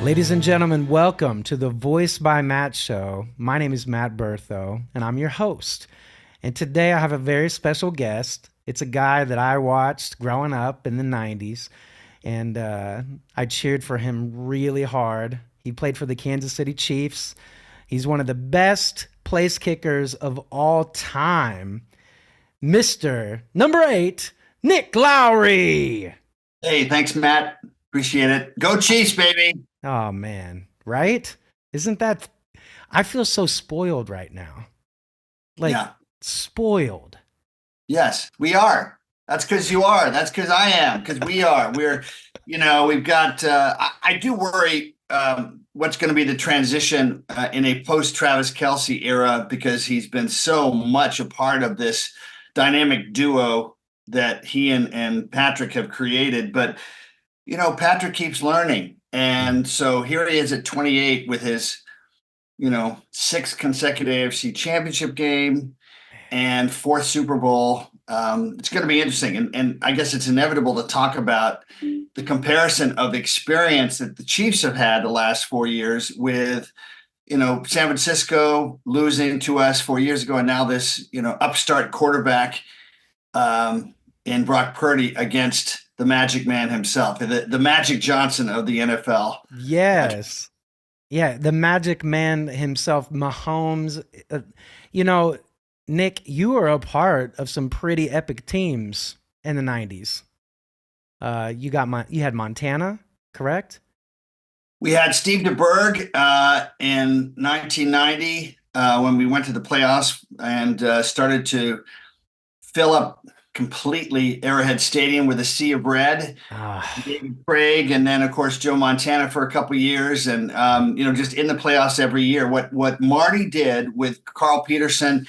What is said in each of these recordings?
Ladies and gentlemen, welcome to the Voice by Matt show. My name is Matt Bertho, and I'm your host. And today I have a very special guest. It's a guy that I watched growing up in the 90s, and I cheered for him really hard. He played for the Kansas City Chiefs. He's one of the best place kickers of all time, Mr. Number 8, Nick Lowery. Hey, thanks, Matt. Appreciate it. Go Chiefs, baby. Oh man, right? Isn't that I feel so spoiled right now. Like Yeah. spoiled. Yes, we are. That's because you are. That's because I am. Because we are. We've got. I do worry what's going to be the transition in a post Travis Kelce era because he's been so much a part of this dynamic duo that he and Patrick have created. But Patrick keeps learning. And so here he is at 28 with his, sixth consecutive AFC championship game and fourth Super Bowl. It's going to be interesting. And I guess it's inevitable to talk about the comparison of experience that the Chiefs have had the last 4 years with, San Francisco losing to us 4 years ago. And now this, upstart quarterback in Brock Purdy against the Magic Man himself, the Magic Johnson of the NFL. Yes. Yeah, the Magic Man himself, Mahomes. Nick, you were a part of some pretty epic teams in the 90s. You had Montana, correct? We had Steve DeBerg in 1990 when we went to the playoffs and started to fill up completely Arrowhead Stadium with a sea of red. David Craig, and then of course Joe Montana for a couple of years, and just in the playoffs every year. What Marty did with Carl Peterson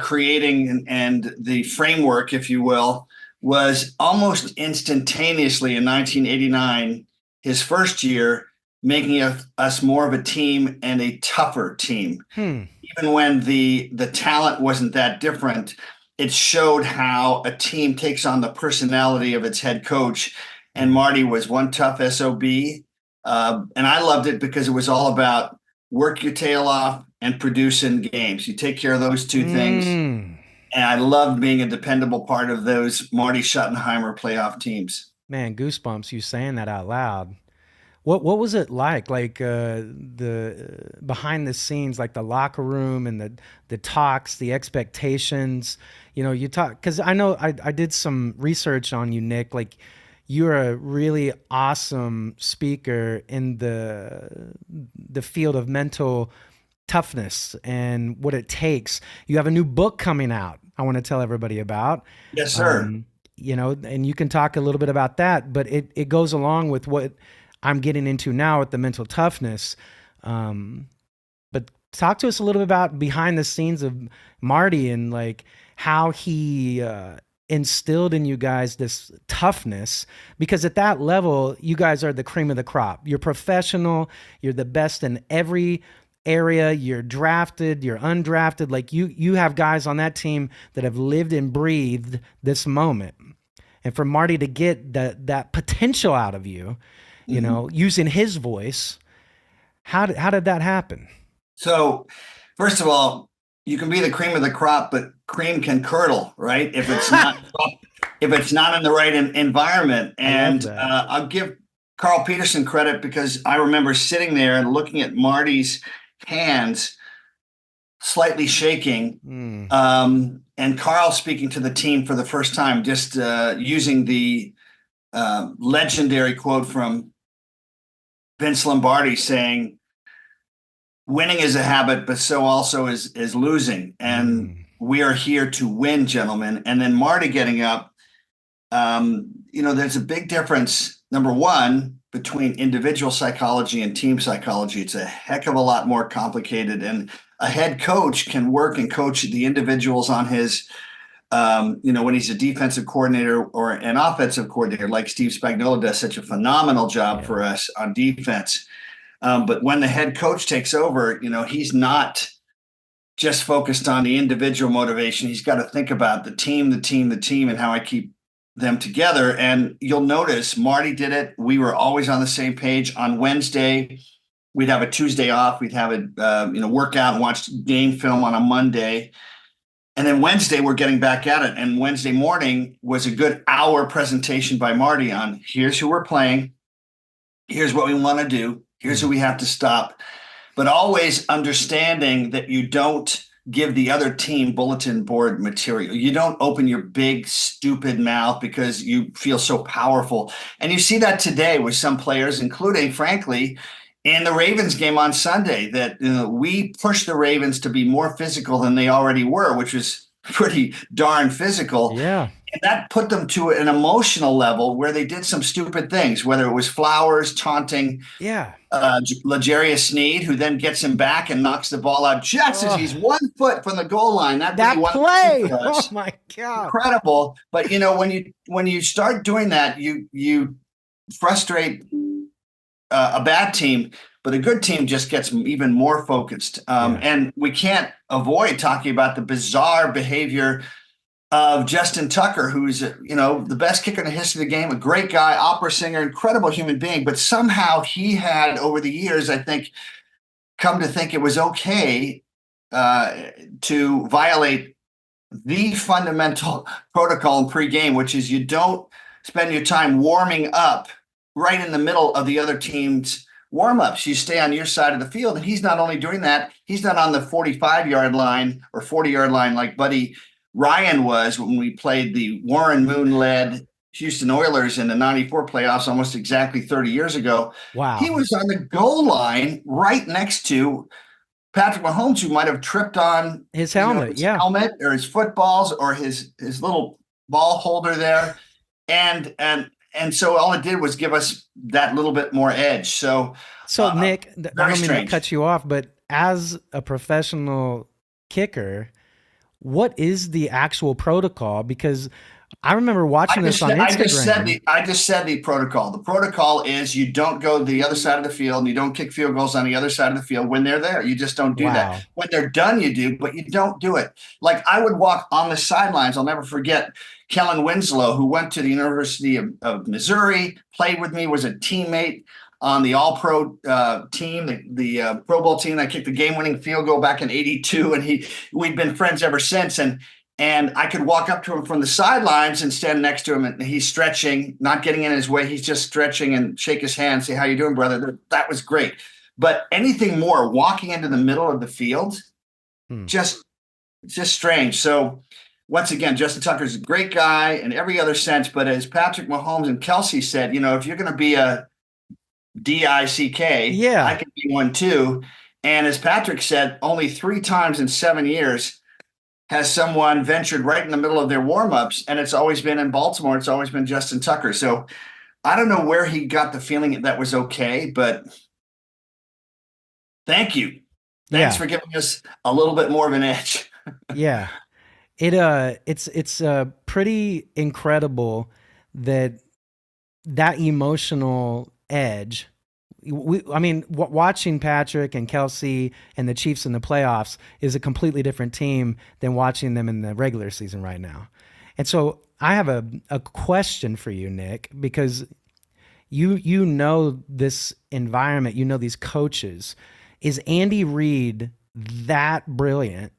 creating and the framework, if you will, was almost instantaneously in 1989, his first year, making us more of a team and a tougher team. Even when the talent wasn't that different, it showed how a team takes on the personality of its head coach. And Marty was one tough SOB. And I loved it because it was all about work your tail off and produce in games. You take care of those two things. And I loved being a dependable part of those Marty Schottenheimer playoff teams. Man, goosebumps you saying that out loud. What was it like the behind the scenes, like the locker room and the talks, the expectations? You talk because I know I did some research on you, Nick. Like you're a really awesome speaker in the field of mental toughness and what it takes. You have a new book coming out. I want to tell everybody about. Yes, sir. And you can talk a little bit about that, but it goes along with what I'm getting into now with the mental toughness. But talk to us a little bit about behind the scenes of Marty and like how he instilled in you guys this toughness, because at that level, you guys are the cream of the crop. You're professional. You're the best in every area. You're drafted, you're undrafted. Like you have guys on that team that have lived and breathed this moment. And for Marty to get that potential out of you, using his voice. How did that happen? So, first of all, you can be the cream of the crop, but cream can curdle, right? If it's not in the right environment. And I'll give Carl Peterson credit because I remember sitting there and looking at Marty's hands slightly shaking, and Carl speaking to the team for the first time, just using the legendary quote from Vince Lombardi saying, "Winning is a habit, but so also is losing. And we are here to win, gentlemen." And then Marty getting up, there's a big difference, number one, between individual psychology and team psychology. It's a heck of a lot more complicated. And a head coach can work and coach the individuals on his when he's a defensive coordinator or an offensive coordinator, like Steve Spagnuolo does such a phenomenal job for us on defense. But when the head coach takes over, he's not just focused on the individual motivation. He's got to think about the team, and how I keep them together. And you'll notice Marty did it. We were always on the same page. On Wednesday, we'd have a Tuesday off. We'd have a workout and watch game film on a Monday. And then Wednesday, we're getting back at it. And Wednesday morning was a good hour presentation by Marty on here's who we're playing. Here's what we want to do. Here's who we have to stop. But always understanding that you don't give the other team bulletin board material. You don't open your big, stupid mouth because you feel so powerful. And you see that today with some players, including, frankly, in the Ravens game on Sunday, that we pushed the Ravens to be more physical than they already were, which was pretty darn physical. Yeah. And that put them to an emotional level where they did some stupid things, whether it was Flowers taunting L'Jarius Sneed, who then gets him back and knocks the ball out just as he's 1 foot from the goal line. That play, oh my God, incredible! But when you start doing that, you frustrate a bad team, but a good team just gets even more focused. And we can't avoid talking about the bizarre behavior of Justin Tucker, who's the best kicker in the history of the game, a great guy, opera singer, incredible human being. But somehow he had, over the years, I think, come to think it was okay to violate the fundamental protocol in pregame, which is you don't spend your time warming up right in the middle of the other team's warm-ups. You stay on your side of the field. And he's not only doing that, he's not on the 45-yard line or 40-yard line like Buddy Ryan was when we played the Warren Moon-led Houston Oilers in the 94 playoffs almost exactly 30 years ago. Wow. He was on the goal line right next to Patrick Mahomes, who might have tripped on his helmet, helmet or his footballs or his little ball holder there. And so all it did was give us that little bit more edge. So Nick, I don't mean to cut you off, but as a professional kicker, what is the actual protocol? Because I remember watching this on Instagram. I just said the protocol. The protocol is you don't go to the other side of the field and you don't kick field goals on the other side of the field when they're there. You just don't do that. When they're done, you do, but you don't do it. Like I would walk on the sidelines. I'll never forget Kellen Winslow, who went to the University of Missouri, played with me, was a teammate on the All-Pro team, the Pro Bowl team that kicked the game-winning field goal back in '82, and we'd been friends ever since. And I could walk up to him from the sidelines and stand next to him, and he's stretching, not getting in his way. He's just stretching and shake his hand, say, "How you doing, brother?" That was great. But anything more, walking into the middle of the field, just strange. So once again, Justin Tucker's a great guy in every other sense. But as Patrick Mahomes and Kelsey said, if you're going to be a DICK, I can be one too. And as Patrick said, only 3 times in 7 years has someone ventured right in the middle of their warm-ups, and it's always been in Baltimore. It's always been Justin Tucker. So I don't know where he got the feeling that was okay, but thank you. Thanks for giving us a little bit more of an edge. Yeah. It's pretty incredible that emotional edge. Watching Patrick and Kelsey and the Chiefs in the playoffs is a completely different team than watching them in the regular season right now. And so I have a question for you, Nick, because you know this environment, you know these coaches. Is Andy Reid that brilliant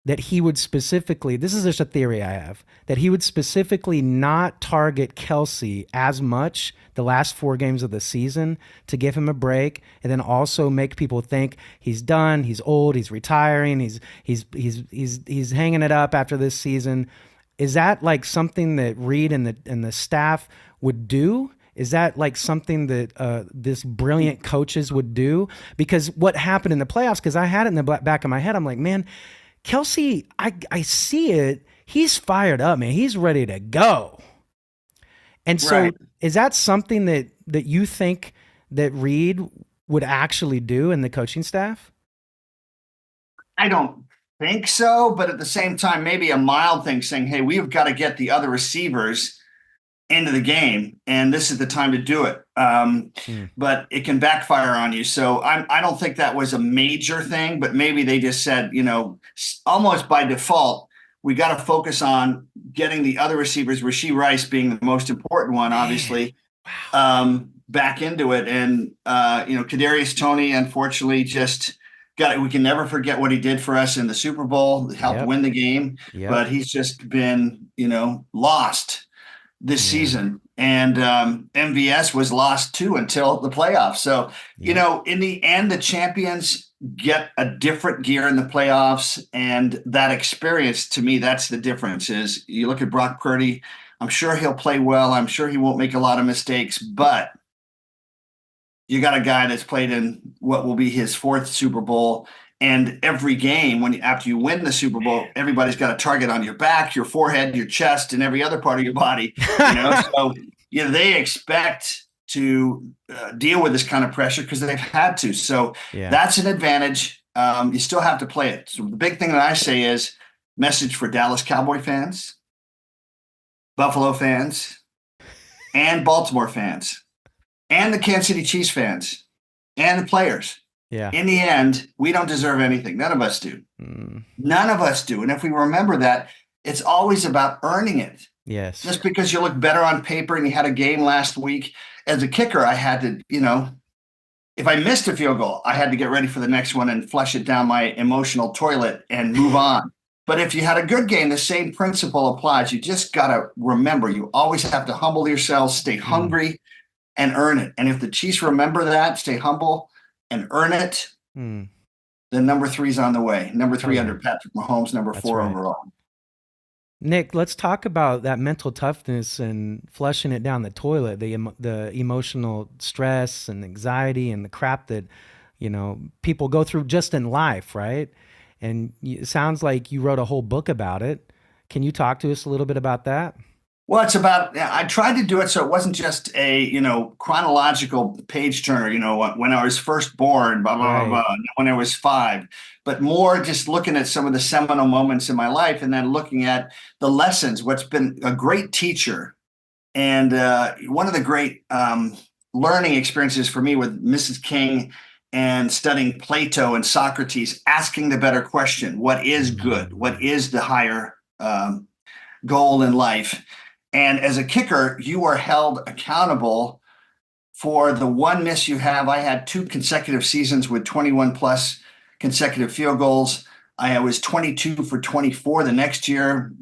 that he would specifically, this is just a theory I have, that he would specifically not target Kelsey as much the last 4 games of the season to give him a break, and then also make people think he's done, he's old, he's retiring, he's hanging it up after this season? Is that like something that Reid and the staff would do? Is that like something that this brilliant coaches would do? Because what happened in the playoffs, because I had it in the back of my head, I'm like, man, Kelsey, I see it. He's fired up, man. He's ready to go. And so is that something that you think that Reid would actually do in the coaching staff? I don't think so, but at the same time, maybe a mild thing saying, hey, we've got to get the other receivers into the game, and this is the time to do it. But it can backfire on you. So I don't think that was a major thing, but maybe they just said, almost by default, we got to focus on getting the other receivers, Rashee Rice being the most important one, obviously, back into it. And, Kadarius Toney, unfortunately, just we can never forget what he did for us in the Super Bowl, helped win the game, but he's just been, lost this season. And MVS was lost too until the playoffs. So, in the end, the champions get a different gear in the playoffs, and that experience, to me, that's the difference. Is you look at Brock Purdy, I'm sure he'll play well, I'm sure he won't make a lot of mistakes, but you got a guy that's played in what will be his 4th Super Bowl, and every game after you win the Super Bowl, everybody's got a target on your back, your forehead, your chest, and every other part of your body. So they expect to deal with this kind of pressure because they've had to. So that's an advantage. You still have to play it. So the big thing that I say is message for Dallas Cowboy fans, Buffalo fans, and Baltimore fans, and the Kansas City Chiefs fans, and the players. Yeah. In the end, we don't deserve anything. None of us do. None of us do. And if we remember that, it's always about earning it. Yes. Just because you look better on paper and you had a game last week, as a kicker, I had to, if I missed a field goal, I had to get ready for the next one and flush it down my emotional toilet and move on. But if you had a good game, the same principle applies. You just got to remember, you always have to humble yourself, stay hungry, and earn it. And if the Chiefs remember that, stay humble and earn it, then number 3's on the way. Number 3 under Patrick Mahomes, number 4 overall. Nick, let's talk about that mental toughness and flushing it down the toilet, the emotional stress and anxiety and the crap that, people go through just in life, right? And it sounds like you wrote a whole book about it. Can you talk to us a little bit about that? Well, it's about, I tried to do it so it wasn't just a, chronological page turner, when I was first born, blah, blah, blah, blah, when I was 5, but more just looking at some of the seminal moments in my life and then looking at the lessons, what's been a great teacher. And one of the great learning experiences for me with Mrs. King and studying Plato and Socrates, asking the better question, what is good? What is the higher goal in life? And as a kicker, you are held accountable for the one miss you have. I had 2 consecutive seasons with 21 plus consecutive field goals. I was 22 for 24 the next year,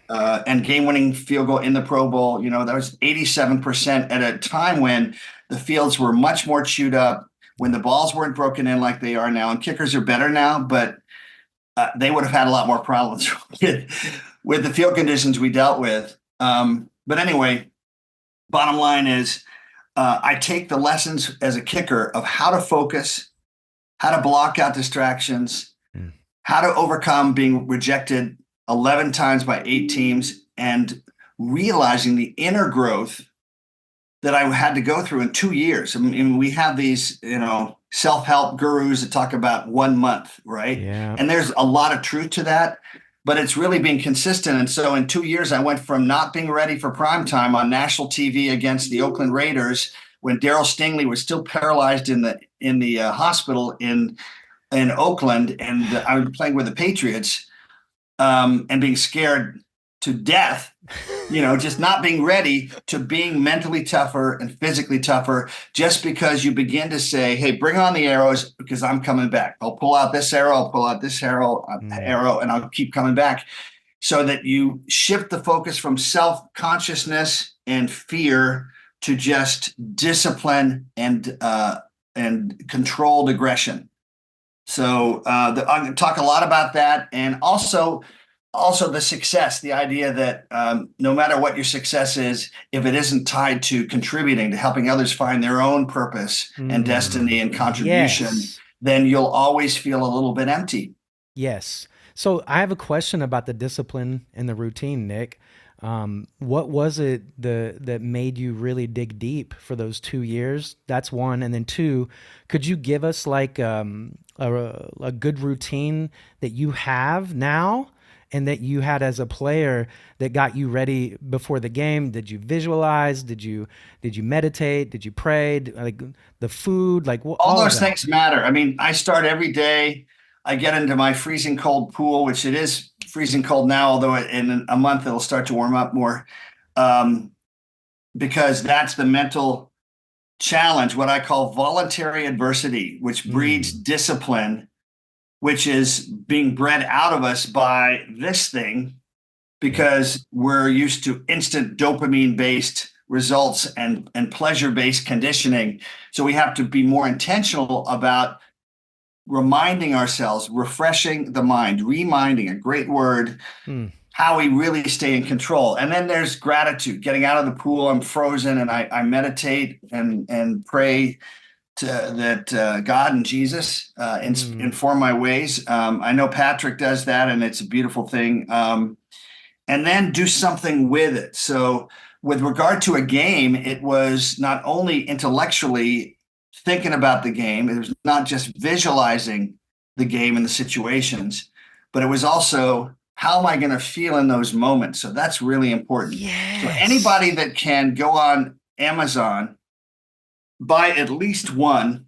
and game-winning field goal in the Pro Bowl. That was 87% at a time when the fields were much more chewed up, when the balls weren't broken in like they are now. And kickers are better now, but they would have had a lot more problems with the field conditions we dealt with. But anyway, bottom line is I take the lessons as a kicker of how to focus, how to block out distractions, how to overcome being rejected 11 times by 8 teams, and realizing the inner growth that I had to go through in 2 years. I mean, we have these, self-help gurus that talk about 1 month, right? Yeah. And there's a lot of truth to that. But it's really being consistent. And so in 2 years, I went from not being ready for prime time on national TV against the Oakland Raiders when Darryl Stingley was still paralyzed in the hospital in Oakland, and I was playing with the Patriots, and being scared to death, just not being ready, to being mentally tougher and physically tougher, just because you begin to say, hey, bring on the arrows because I'm coming back. I'll pull out this arrow, I'll pull out this arrow, and I'll keep coming back, so that you shift the focus from self-consciousness and fear to just discipline and controlled aggression. So I'm going to talk a lot about that, and also the success, the idea that no matter what your success is, if it isn't tied to contributing, to helping others find their own purpose and destiny and contribution, then you'll always feel a little bit empty. Yes. So I have a question about the discipline and the routine, Nick. What was it that made you really dig deep for those 2 years? That's one. And then 2, could you give us like a good routine that you have now and that you had as a player that got you ready before the game? Did you visualize? Did you meditate? Did you pray? Like the food, like all those things matter. I mean, I start every day. I get into my freezing cold pool, which it is freezing cold now, although in a month it'll start to warm up more, because that's the mental challenge, what I call voluntary adversity, which breeds discipline, which is being bred out of us by this thing, because we're used to instant dopamine-based results and pleasure-based conditioning. So we have to be more intentional about reminding ourselves, refreshing the mind, reminding, a great word, how we really stay in control. And then there's gratitude, getting out of the pool. I'm frozen, and I meditate and pray that God and Jesus inform my ways. I know Patrick does that, and it's a beautiful thing. And then do something with it. So with regard to a game, it was not only intellectually thinking about the game, it was not just visualizing the game and the situations, but it was also, how am I going to feel in those moments? So that's really important. Yes. So anybody that can go on Amazon, buy at least one,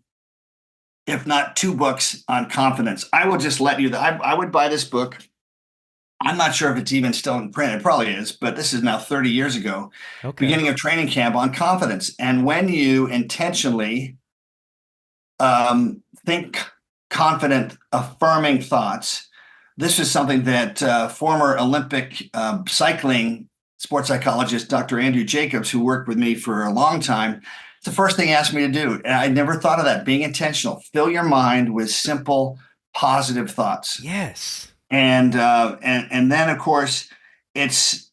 if not two books on confidence. I will just let you, I would buy this book. I'm not sure if it's even still in print. It probably is, but this is now 30 years ago, beginning of training camp on confidence. And when you intentionally think confident, affirming thoughts, this is something that former Olympic cycling sports psychologist, Dr. Andrew Jacobs, who worked with me for a long time, it's the first thing he asked me to do. And I never thought of that, being intentional. Fill your mind with simple, positive thoughts. Yes. And then, of course, it's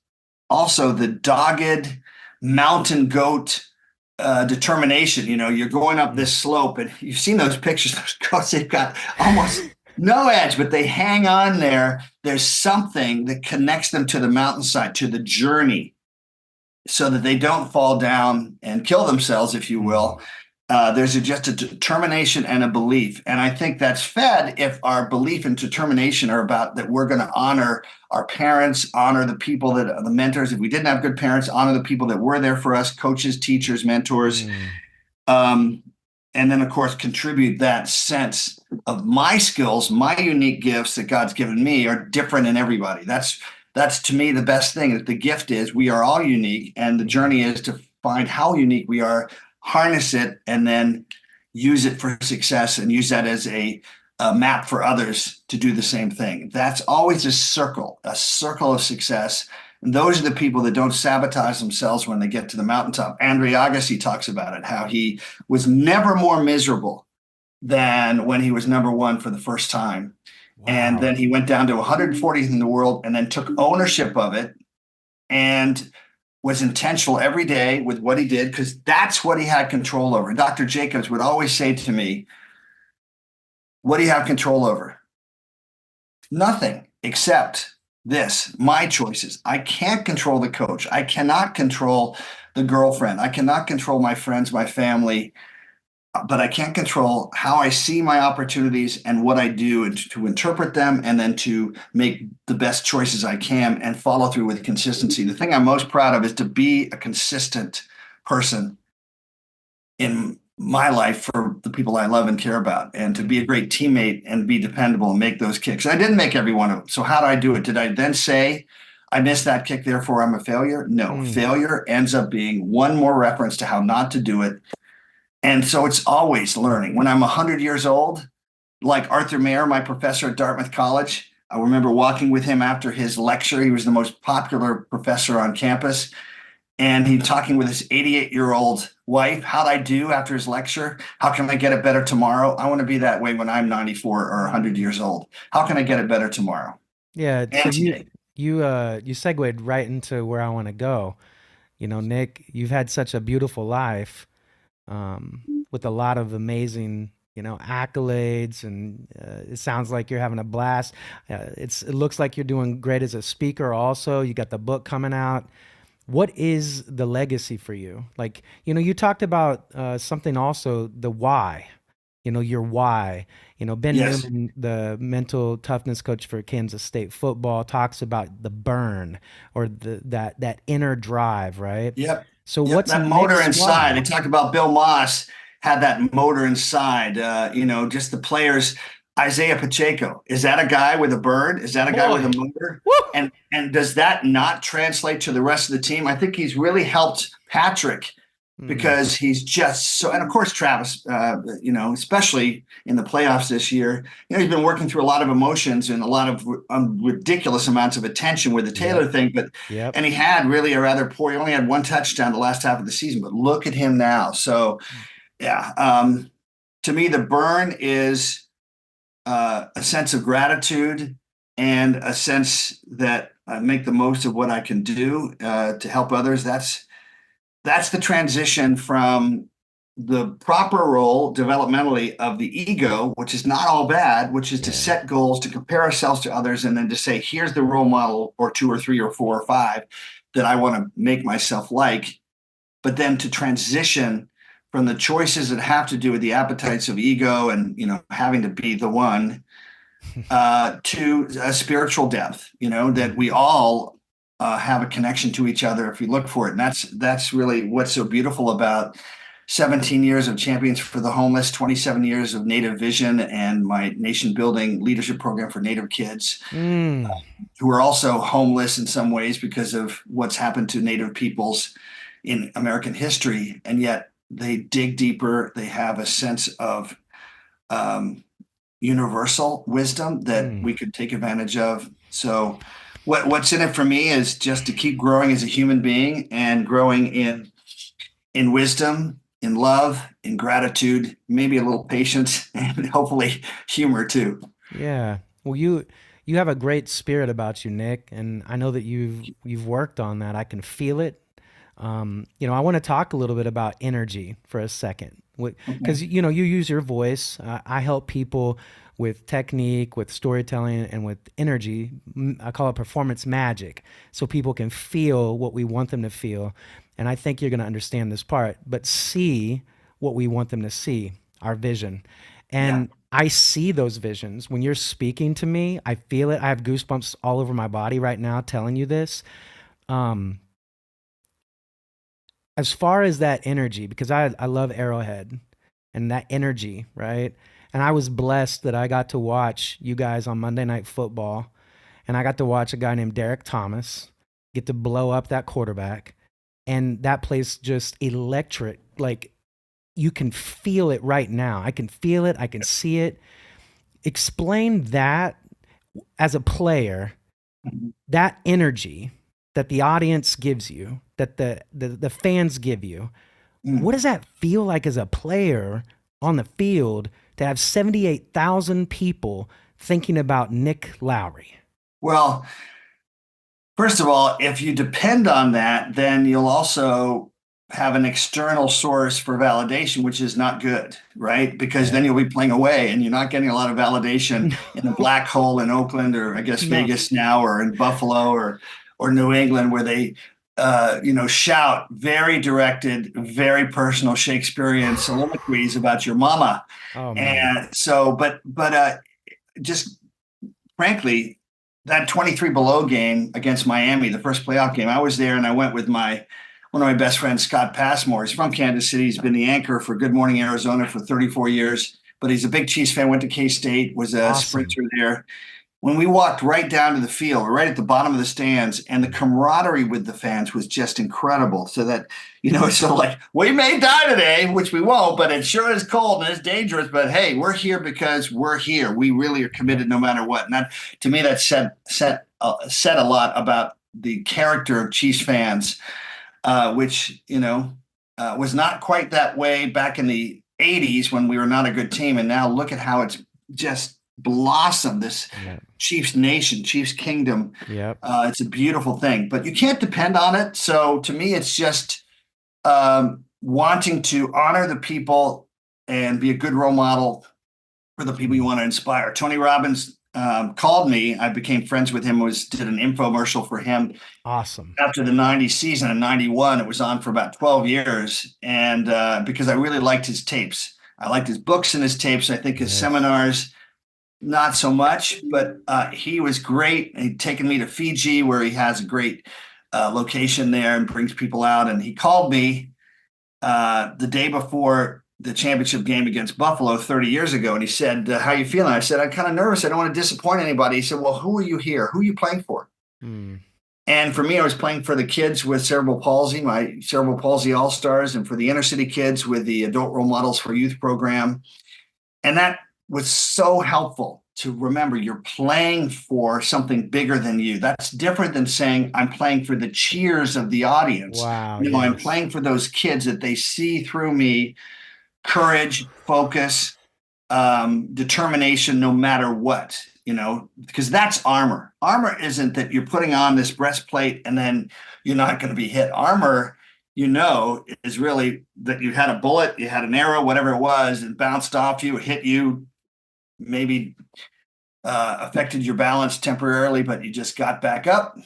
also the dogged mountain goat determination. You know, you're going up this slope, and you've seen those pictures. Those goats, they've got almost no edge, but they hang on there. There's something that connects them to the mountainside, to the journey, so that they don't fall down and kill themselves, if you will. There's just a determination and a belief. And I think that's fed if our belief and determination are about that we're going to honor our parents, honor the people that are the mentors. If we didn't have good parents, honor the people that were there for us, coaches, teachers, mentors. And then, of course, contribute that sense of my skills, my unique gifts that God's given me are different in everybody. That's to me the best thing. That the gift is we are all unique, and the journey is to find how unique we are, harness it, and then use it for success, and use that as a map for others to do the same thing. That's always a circle of success. And those are the people that don't sabotage themselves when they get to the mountaintop. Andre Agassi talks about it, how he was never more miserable than when he was number one for the first time. Wow. And then he went down to 140th in the world, and then took ownership of it and was intentional every day with what he did, because that's what he had control over. And Dr. Jacobs would always say to me, what do you have control over? Nothing except this, my choices. I can't control the coach. I cannot control the girlfriend. I cannot control my friends, my family, but I can't control how I see my opportunities and what I do, and to interpret them, and then to make the best choices I can and follow through with consistency. The thing I'm most proud of is to be a consistent person in my life for the people I love and care about, and to be a great teammate and be dependable and make those kicks. I didn't make every one of them. So how do I do it? Did I then say, I missed that kick, therefore I'm a failure? No, failure ends up being one more reference to how not to do it. And so it's always learning. When I'm 100 years old, like Arthur Mayer, my professor at Dartmouth College, I remember walking with him after his lecture. He was the most popular professor on campus. And he talking with his 88-year-old wife. How'd I do after his lecture? How can I get it better tomorrow? I want to be that way when I'm 94 or 100 years old. How can I get it better tomorrow? Yeah. So you segued right into where I want to go. You know, Nick, you've had such a beautiful life, with a lot of amazing, accolades, and it sounds like you're having a blast. It looks like you're doing great as a speaker also. You got the book coming out. What is the legacy for you? Like, you talked about something also, the why, your why. Ben Newman, the mental toughness coach for Kansas State football, talks about the burn, or that inner drive, right? Yep. So what's that motor inside? They talked about Bill Moss had that motor inside. Just the players. Isaiah Pacheco. Is that a guy with a bird? Is that a guy with a Boy. motor? Woo! And does that not translate to the rest of the team? I think he's really helped Patrick because he's just so, and of course, Travis, especially in the playoffs this year, he's been working through a lot of emotions and a lot of ridiculous amounts of attention with the Taylor thing, and he had really a rather poor, he only had one touchdown the last half of the season, but look at him now. So yeah, to me, the burn is a sense of gratitude and a sense that I make the most of what I can do to help others. That's the transition from the proper role developmentally of the ego, which is not all bad, which is to set goals, to compare ourselves to others, and then to say, here's the role model or two or three or four or five that I want to make myself like. But then to transition from the choices that have to do with the appetites of ego and having to be the one to a spiritual depth, that we all have a connection to each other if we look for it. And that's really what's so beautiful about 17 years of Champions for the Homeless, 27 years of Native Vision, and my nation building leadership program for Native kids who are also homeless in some ways because of what's happened to Native peoples in American history. And yet they dig deeper. They have a sense of universal wisdom that we could take advantage of. So what's in it for me is just to keep growing as a human being and growing in wisdom, in love, in gratitude, maybe a little patience, and hopefully humor too. Yeah. Well, you have a great spirit about you, Nick, and I know that you've worked on that. I can feel it. I want to talk a little bit about energy for a second, because you use your voice. I help people with technique, with storytelling, and with energy. I call it performance magic, so people can feel what we want them to feel. And I think you're going to understand this part, but see what we want them to see, our vision. And I see those visions. When you're speaking to me, I feel it. I have goosebumps all over my body right now telling you this. As far as that energy, because I love Arrowhead and that energy, right? And I was blessed that I got to watch you guys on Monday Night Football, and I got to watch a guy named Derek Thomas get to blow up that quarterback. And that place just electric. Like, you can feel it right now. I can feel it. I can see it. Explain that as a player, that energy that the audience gives you, that the fans give you. What does that feel like as a player on the field to have 78,000 people thinking about Nick Lowery? Well, first of all, if you depend on that, then you'll also have an external source for validation, which is not good, right? Because then you'll be playing away and you're not getting a lot of validation in a black hole in Oakland, or I guess Vegas now, or in Buffalo or New England, where they shout very directed, very personal Shakespearean soliloquies about your mama. Oh, man. And so, but just frankly, that 23 below game against Miami, the first playoff game, I was there, and I went with one of my best friends, Scott Passmore. He's from Kansas City. He's been the anchor for Good Morning Arizona for 34 years, but he's a big Chiefs fan, went to K-State, was a sprinter there. When we walked right down to the field, right at the bottom of the stands, and the camaraderie with the fans was just incredible. So that, it's sort of like, we may die today, which we won't, but it sure is cold and it's dangerous. But hey, we're here because we're here. We really are committed no matter what. And that, to me, that said a lot about the character of Chiefs fans, which, was not quite that way back in the 80s when we were not a good team. And now look at how it's just blossom, this Chiefs nation, Chiefs kingdom. It's a beautiful thing, but you can't depend on it. So to me, it's just wanting to honor the people and be a good role model for the people you want to inspire. Tony Robbins called me. I became friends with him, did an infomercial for him. Awesome. After the 90 season in 91, it was on for about 12 years. And because I really liked his tapes. I liked his books and his tapes. I think his seminars, not so much, but he was great. He'd taken me to Fiji, where he has a great location there and brings people out. And he called me the day before the championship game against Buffalo 30 years ago. And he said, how you feeling? I said, I'm kind of nervous. I don't want to disappoint anybody. He said, well, who are you here? Who are you playing for? And for me, I was playing for the kids with cerebral palsy, my cerebral palsy all-stars, and for the inner city kids with the Adult Role Models for Youth program. And that was so helpful to remember you're playing for something bigger than you. That's different than saying I'm playing for the cheers of the audience. Wow. You know, I'm playing for those kids that they see through me, courage, focus, determination, no matter what, you know, because that's armor. Armor isn't that you're putting on this breastplate and then you're not going to be hit. Armor, you know, is really that you had a bullet, you had an arrow, whatever it was, and bounced off you, hit you, maybe affected your balance temporarily, but you just got back up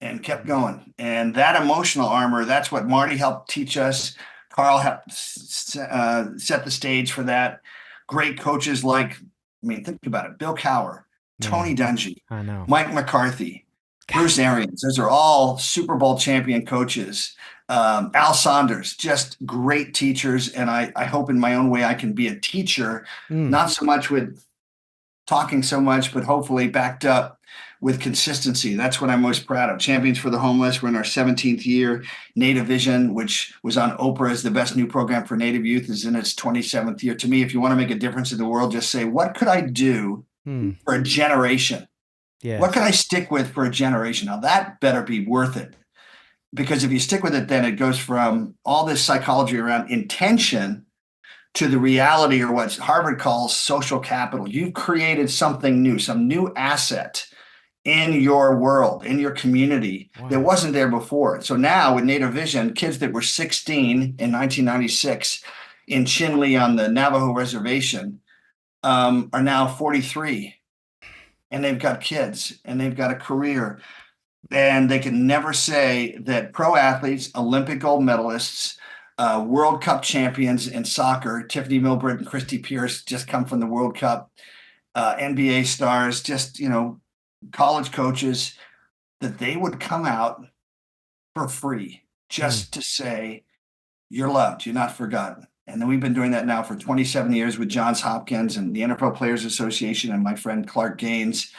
and kept going. And that emotional armor, that's what Marty helped teach us. Carl helped set the stage for that. Great coaches like, I mean, think about it, Bill Cowher, Tony Dungy, I know, Mike McCarthy, Bruce Arians. Those are all Super Bowl champion coaches. Al Saunders, just great teachers. And I hope in my own way I can be a teacher, not so much with talking so much, but hopefully backed up with consistency. That's what I'm most proud of. Champions for the Homeless. We're in our 17th year. Native Vision, which was on Oprah as the best new program for Native youth, is in its 27th year. To me, if you want to make a difference in the world, just say, what could I do for a generation? Yeah. What can I stick with for a generation? Now that better be worth it. Because if you stick with it, then it goes from all this psychology around intention to the reality, or what Harvard calls social capital. You've created something new, some new asset in your world, in your community that wasn't there before. So now with Native Vision, kids that were 16 in 1996 in Chinle on the Navajo reservation are now 43. And they've got kids and they've got a career. And they can never say that pro athletes, Olympic gold medalists, World Cup champions in soccer, Tiffany Milbritt and Christy Pierce just come from the World Cup, NBA stars, just, you know, college coaches, that they would come out for free just to say, you're loved, you're not forgotten. And then we've been doing that now for 27 years with Johns Hopkins and the NFL Players Association and my friend Clark Gaines.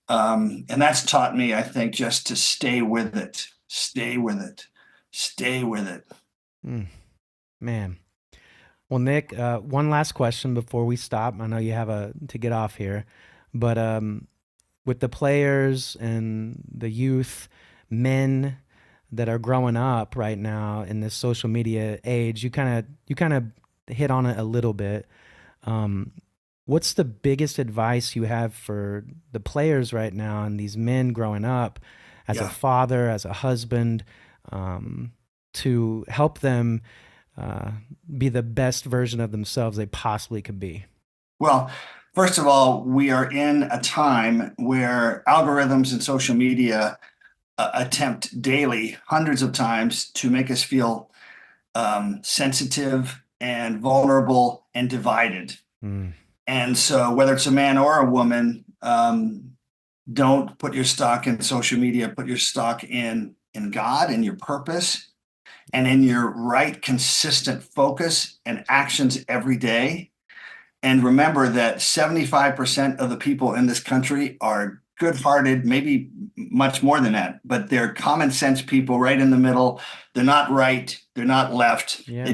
And that's taught me, I think, just to stay with it, stay with it, stay with it. Man. Well, Nick, one last question before we stop. I know you have to get off here, but with the players and the youth, men that are growing up right now in this social media age, you kind of hit on it a little bit. What's the biggest advice you have for the players right now and these men growing up as a father, as a husband, to help them be the best version of themselves they possibly could be? Well, first of all, we are in a time where algorithms and social media attempt daily, hundreds of times, to make us feel sensitive and vulnerable and divided. And so whether it's a man or a woman, don't put your stock in social media, put your stock in God and your purpose and in your right, consistent focus and actions every day. And remember that 75% of the people in this country are good-hearted, maybe much more than that, but they're common sense people right in the middle. They're not right. They're not left. Yeah.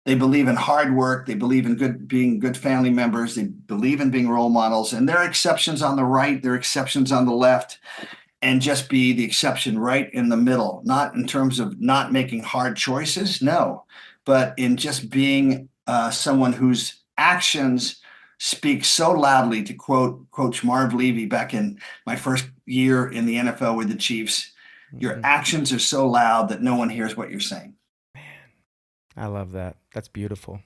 They believe in hard work. They believe in being good family members. They believe in being role models. And there are exceptions on the right. There are exceptions on the left. And just be the exception right in the middle, not in terms of not making hard choices, no, but in just being someone whose actions speak so loudly, to quote Coach Marv Levy back in my first year in the NFL with the Chiefs. Your actions are so loud that no one hears what you're saying. I love that. That's beautiful.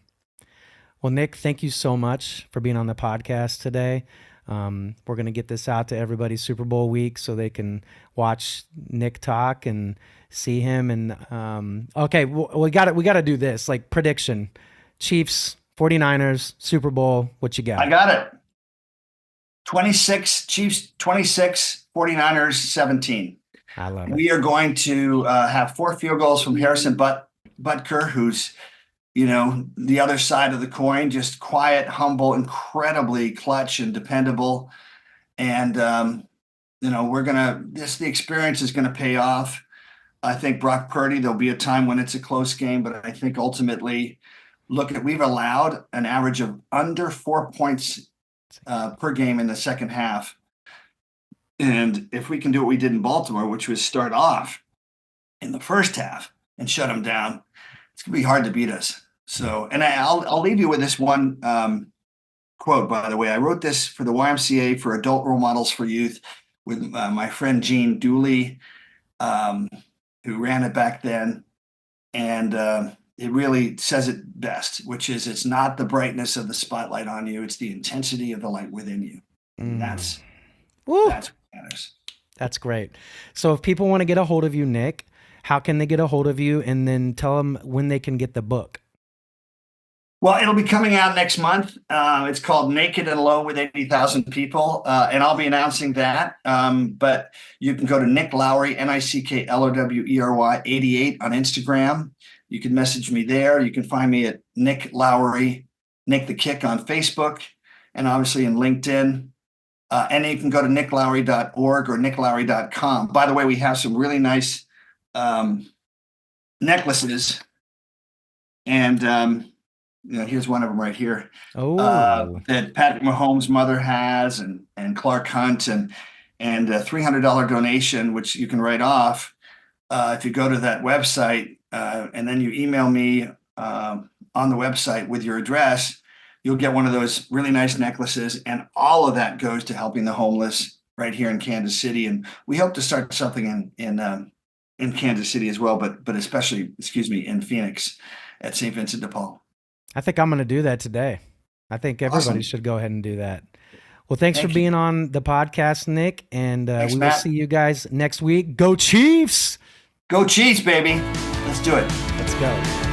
Well, Nick, thank you so much for being on the podcast today. We're going to get this out to everybody Super Bowl week so they can watch Nick talk and see him. And okay, we got to do this, like prediction. Chiefs, 49ers, Super Bowl. What you got? I got it. 26 Chiefs, 26 49ers, 17. I love it. We are going to have 4 field goals from Harrison Butker, who's the other side of the coin, just quiet, humble, incredibly clutch and dependable. And, the experience is going to pay off. I think Brock Purdy, there'll be a time when it's a close game, but I think ultimately, we've allowed an average of under 4 points per game in the second half. And if we can do what we did in Baltimore, which was start off in the first half and shut them down, it's going to be hard to beat us. So, and I'll leave you with this one quote, by the way. I wrote this for the YMCA for Adult Role Models for Youth with my friend Gene Dooley, who ran it back then. And it really says it best, which is, it's not the brightness of the spotlight on you, it's the intensity of the light within you. That's what matters. That's great. So if people want to get a hold of you, Nick, how can they get a hold of you? And then tell them when they can get the book. Well, it'll be coming out next month. It's called Naked and Alone with 80,000 People. And I'll be announcing that. But you can go to Nick Lowery, NickLowery 88 on Instagram. You can message me there. You can find me at Nick Lowery, Nick the Kick on Facebook, and obviously in LinkedIn. And you can go to nicklowery.org or nicklowery.com. By the way, we have some really nice necklaces. And here's one of them right here. That Patrick Mahomes' mother has, and Clark Hunt, and a $300 donation, which you can write off if you go to that website, and then you email me on the website with your address. You'll get one of those really nice necklaces, and all of that goes to helping the homeless right here in Kansas City. And we hope to start something in Kansas City as well, but especially, in Phoenix at St. Vincent de Paul. I think I'm going to do that today. I think everybody should go ahead and do that. Well, thanks for being on the podcast, Nick. And we will see you guys next week. Go Chiefs! Go Chiefs, baby. Let's do it. Let's go.